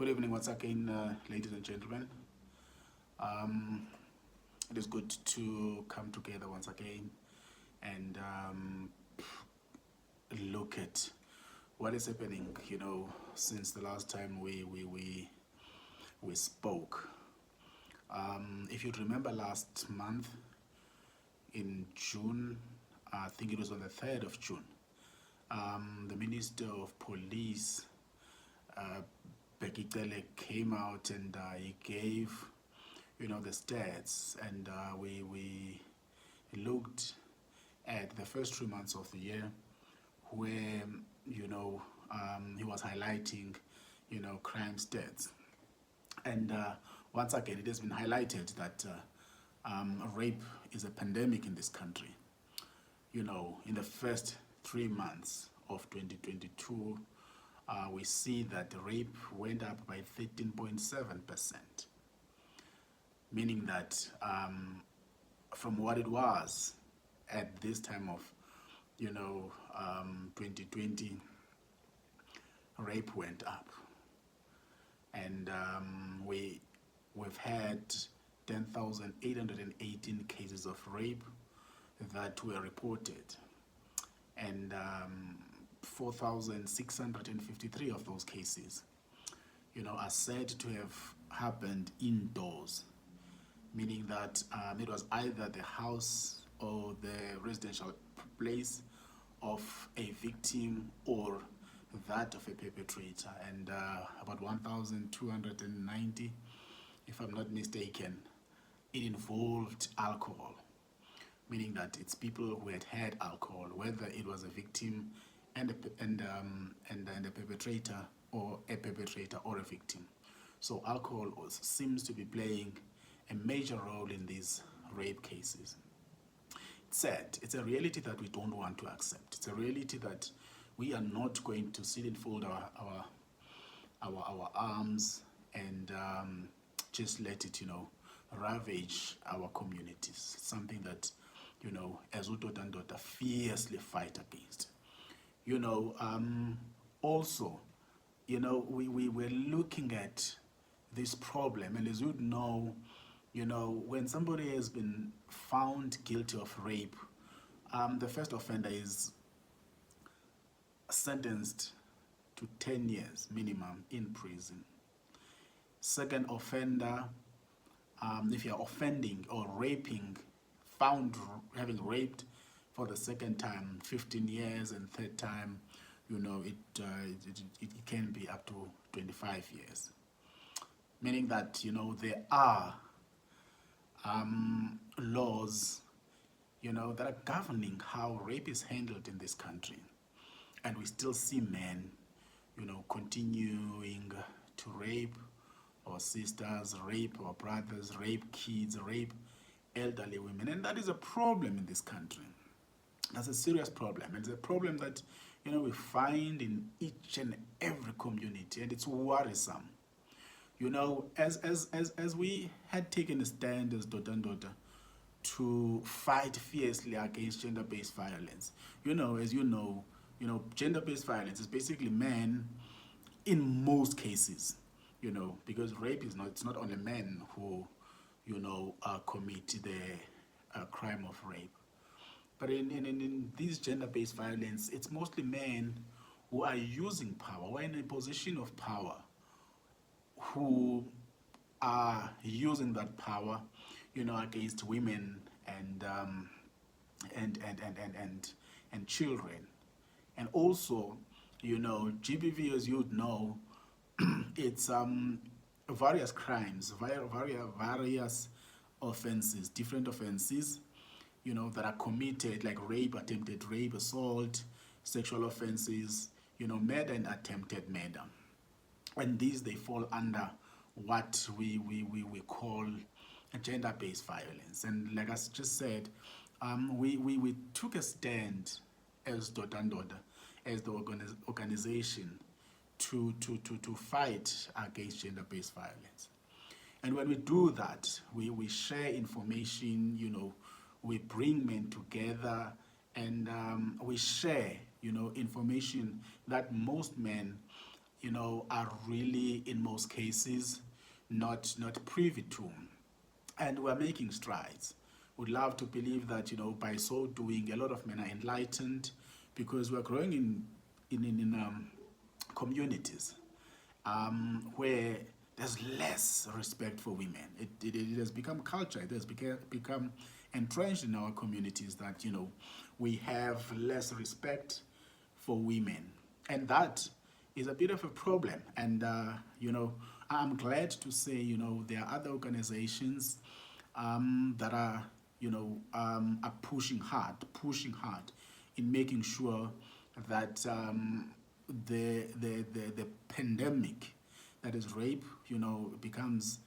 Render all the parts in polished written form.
Good evening once again, ladies and gentlemen. Um, it is good to come together once again and look at what is happening. Since the last time we spoke. If you remember last month in June, I think it was on the 3rd of June, the Minister of Police, Becky Cele, came out and he gave the stats, and we looked at the first 3 months of the year where he was highlighting crime stats, and once again it has been highlighted that rape is a pandemic in this country. In the first 3 months of 2022, we see that the rape went up by 13.7%, meaning that from what it was at this time of 2020, rape went up, and we've had 10,818 cases of rape that were reported, and 4,653 of those cases are said to have happened indoors, meaning that it was either the house or the residential place of a victim or that of a perpetrator, and about 1,290, if I'm not mistaken, it involved alcohol, meaning that it's people who had alcohol, whether it was a victim and a perpetrator, or a perpetrator or a victim. So alcohol seems to be playing a major role in these rape cases. It's sad. It's a reality that we don't want to accept. It's a reality that we are not going to sit and fold our arms and just let it ravage our communities. It's something that as uDoda Ndoda fiercely fight against. Also, we were looking at this problem, and as you know, when somebody has been found guilty of rape, the first offender is sentenced to 10 years minimum in prison. Second offender, if you're offending or raping, found having raped for the second time, 15 years, and third time, it can be up to 25 years. Meaning that, there are laws, that are governing how rape is handled in this country. And we still see men, continuing to rape our sisters, rape our brothers, rape kids, rape elderly women. And that is a problem in this country. That's a serious problem. It's a problem that, we find in each and every community, and it's worrisome. As we had taken a stand as Doda Ndoda to fight fiercely against gender-based violence, as gender-based violence is basically men in most cases, because rape is it's not only men who, commit the crime of rape. But in this gender-based violence, it's mostly men who are using power, who are in a position of power, who are using that power, against women and children. And also, GBV, as you'd know, it's various crimes, various offenses, different offenses, that are committed, like rape, attempted rape, assault, sexual offenses, murder and attempted murder. And these, they fall under what we call gender-based violence. And like I just said, we took a stand as Doda Ndoda, as the organization, to fight against gender-based violence. And when we do that, we share information, we bring men together, and we share, information that most men, are really, in most cases, not privy to. And we're making strides. Would love to believe that, by so doing, a lot of men are enlightened, because we're growing in communities where there's less respect for women. It has become culture. It has become entrenched in our communities that, we have less respect for women. And that is a bit of a problem. And, I'm glad to say, there are other organizations that are, are pushing hard in making sure that the pandemic that is rape, becomes,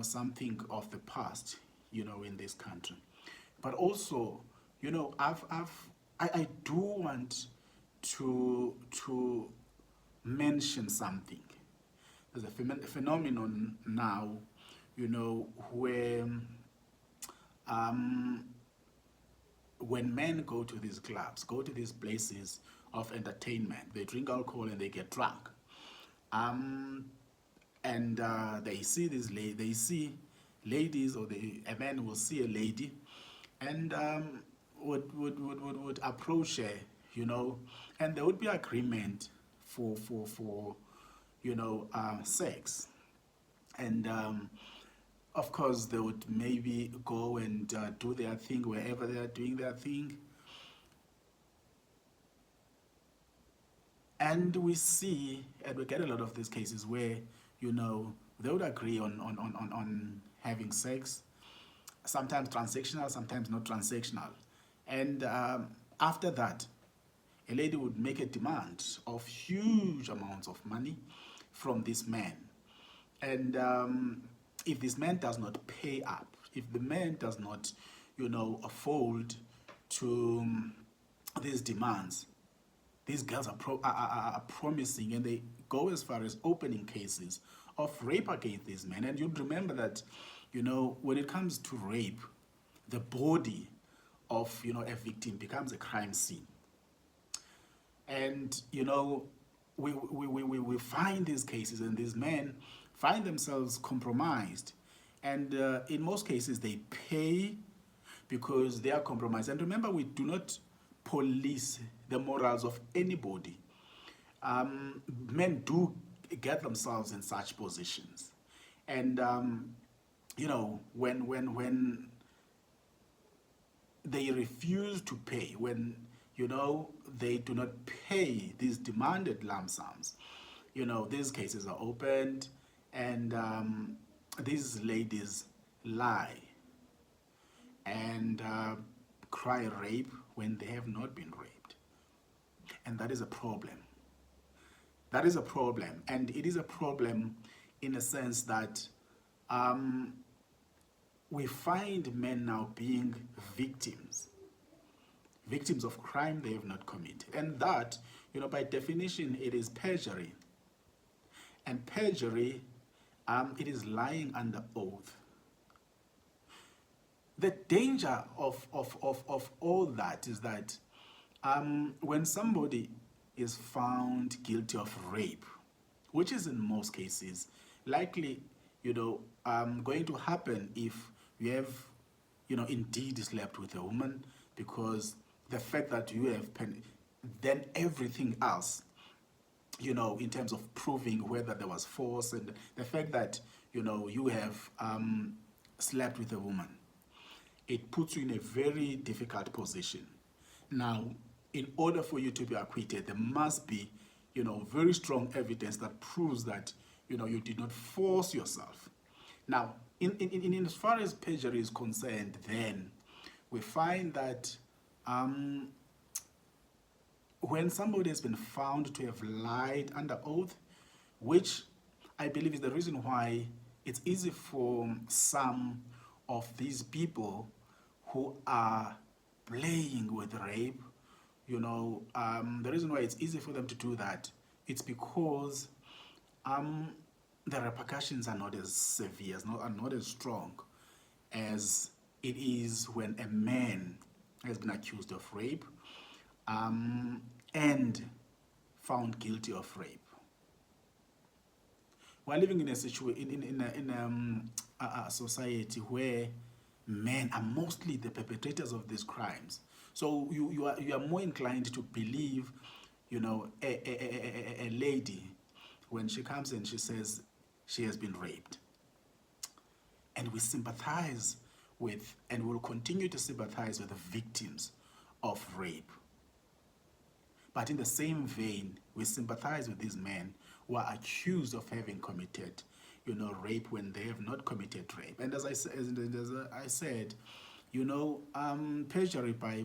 something of the past, in this country. But also, I do want to mention something. There's a phenomenon now, where when men go to these clubs, go to these places of entertainment, they drink alcohol and they get drunk. And they see they see ladies, or a man will see a lady, and would approach her, and there would be agreement for sex, and of course they would maybe go and do their thing wherever they are doing their thing. And we see, and we get a lot of these cases where, they would agree on having sex, sometimes transactional, sometimes not transactional. And after that, a lady would make a demand of huge amounts of money from this man. And if this man does not pay up, if the man does not, afford to these demands, these girls are promising, and they go as far as opening cases of rape against these men. And you'd remember that, when it comes to rape, the body of, a victim becomes a crime scene. And, we find these cases, and these men find themselves compromised. And in most cases, they pay because they are compromised. And remember, we do not police the morals of anybody. Men do get themselves in such positions. And, when they refuse to pay, when, they do not pay these demanded lump sums, these cases are opened, and these ladies lie and cry rape when they have not been raped. And that is a problem. That is a problem. And it is a problem in a sense that we find men now being victims of crime they have not committed. And that, by definition, it is perjury. And perjury, it is lying under oath. The danger of all that is that when somebody is found guilty of rape, which is in most cases likely, going to happen if you have, indeed slept with a woman, because the fact that you have, then everything else, in terms of proving whether there was force, and the fact that, you have slept with a woman, it puts you in a very difficult position. Now, in order for you to be acquitted, there must be, very strong evidence that proves that, you did not force yourself. Now, in as far as perjury is concerned, then we find that when somebody has been found to have lied under oath, which I believe is the reason why it's easy for some of these people who are playing with rape, the reason why it's easy for them to do that, it's because the repercussions are not as severe, are not as strong as it is when a man has been accused of rape and found guilty of rape. We're living in a situation a society where men are mostly the perpetrators of these crimes. So you are more inclined to believe, a lady when she comes and she says she has been raped, and we sympathize with and will continue to sympathize with the victims of rape. But in the same vein, we sympathize with these men who are accused of having committed, rape when they have not committed rape. And as I said, perjury by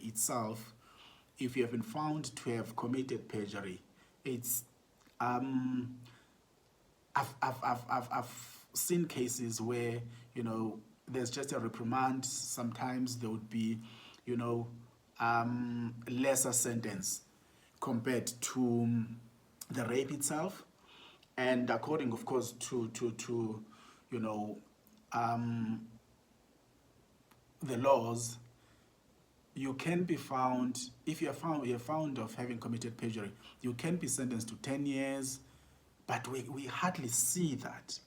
itself, if you have been found to have committed perjury, it's I've seen cases where there's just a reprimand. Sometimes there would be lesser sentence compared to the rape itself, and according, of course, to the laws, you can be found, if you're found of having committed perjury, you can be sentenced to 10 years, but we hardly see that.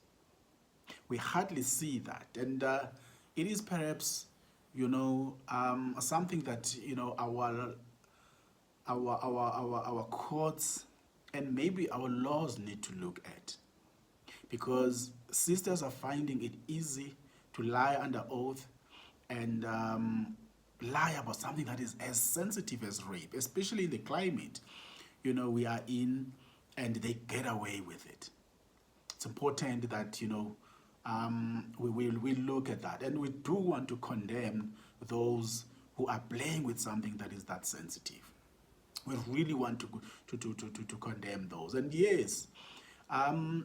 We hardly see that. And it is perhaps, something that, our courts and maybe our laws need to look at. Because sisters are finding it easy to lie under oath and lie about something that is as sensitive as rape, especially in the climate we are in, and they get away with it. It's important that we look at that, and we do want to condemn those who are playing with something that is that sensitive. We really want to condemn those. And yes,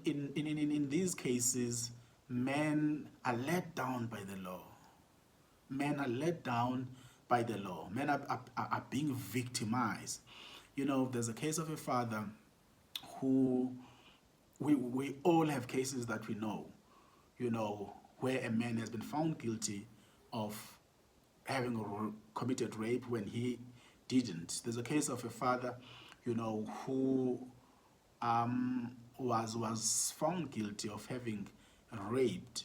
in these cases, men are let down by the law. Men are let down by the law. Men are being victimized. There's a case of a father who, we all have cases that we know, where a man has been found guilty of having committed rape when he didn't. There's a case of a father, who was found guilty of having raped,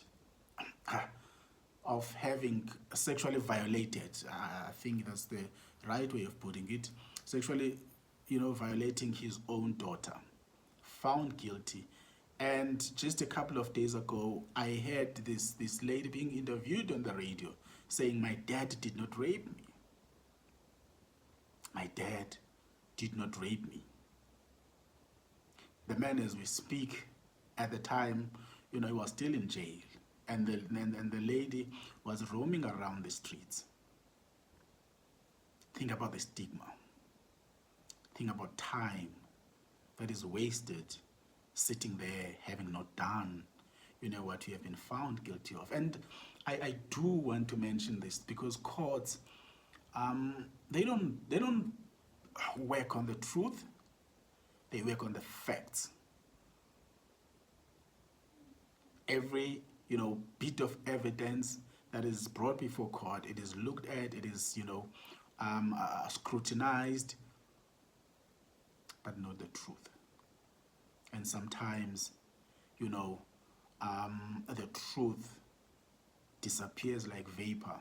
of having sexually violated, I think that's the right way of putting it, sexually, violating his own daughter, found guilty. And just a couple of days ago, I heard this lady being interviewed on the radio saying, my dad did not rape me. My dad did not rape me. The man, as we speak, at the time, he was still in jail. And the lady was roaming around the streets. Think about the stigma. Think about time that is wasted sitting there having not done, what you have been found guilty of. And I do want to mention this because courts, they don't work on the truth, they work on the facts. Every bit of evidence that is brought before court, it is looked at, it is scrutinized, but not the truth. And sometimes the truth disappears like vapor,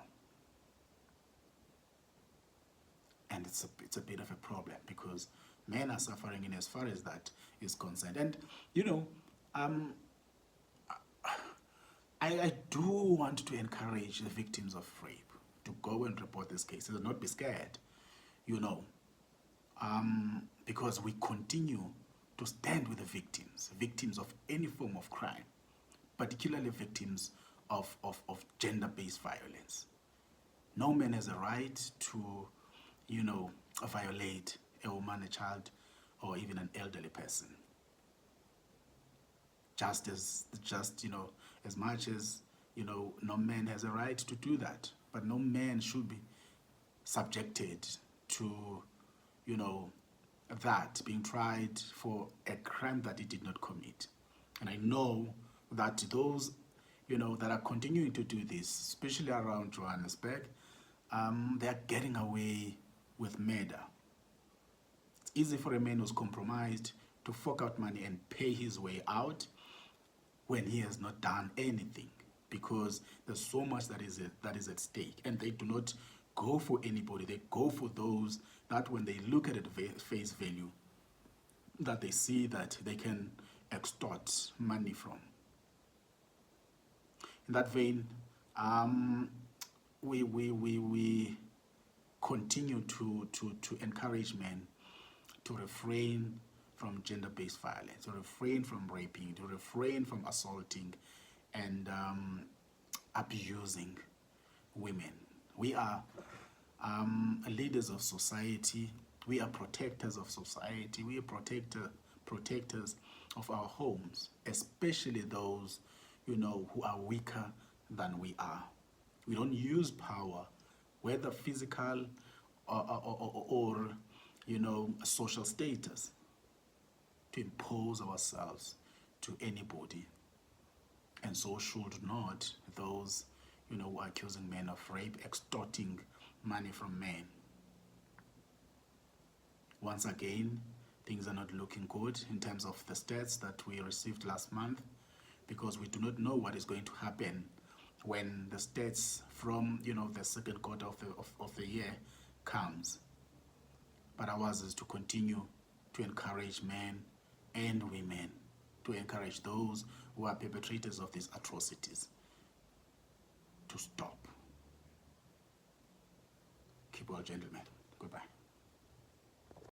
and it's a bit of a problem because men are suffering in as far as that is concerned. And I do want to encourage the victims of rape to go and report these cases and not be scared, because we continue to stand with the victims of any form of crime, particularly victims of gender-based violence. No man has a right to, violate a woman, a child, or even an elderly person. Just as much as, no man has a right to do that, but no man should be subjected to, that, being tried for a crime that he did not commit. And I know that those, that are continuing to do this, especially around Johannesburg, they are getting away with murder. It's easy for a man who's compromised to to fork out money and pay his way out when he has not done anything, because there's so much that is at stake, and they do not go for anybody. They go for those that when they look at it face value, that they see that they can extort money from. In that vein, we continue to encourage men to refrain from gender-based violence, to refrain from raping, to refrain from assaulting and abusing women. We are leaders of society. We are protectors of society. We are protectors of our homes, especially those, who are weaker than we are. We don't use power, whether physical or social status, to impose ourselves to anybody. And so should not those, who are accusing men of rape, extorting money from men. Once again, things are not looking good in terms of the stats that we received last month, because we do not know what is going to happen when the stats from the second quarter of the year comes. But ours is to continue to encourage men and women, to encourage those who are perpetrators of these atrocities to stop. Keep well, gentlemen. Goodbye.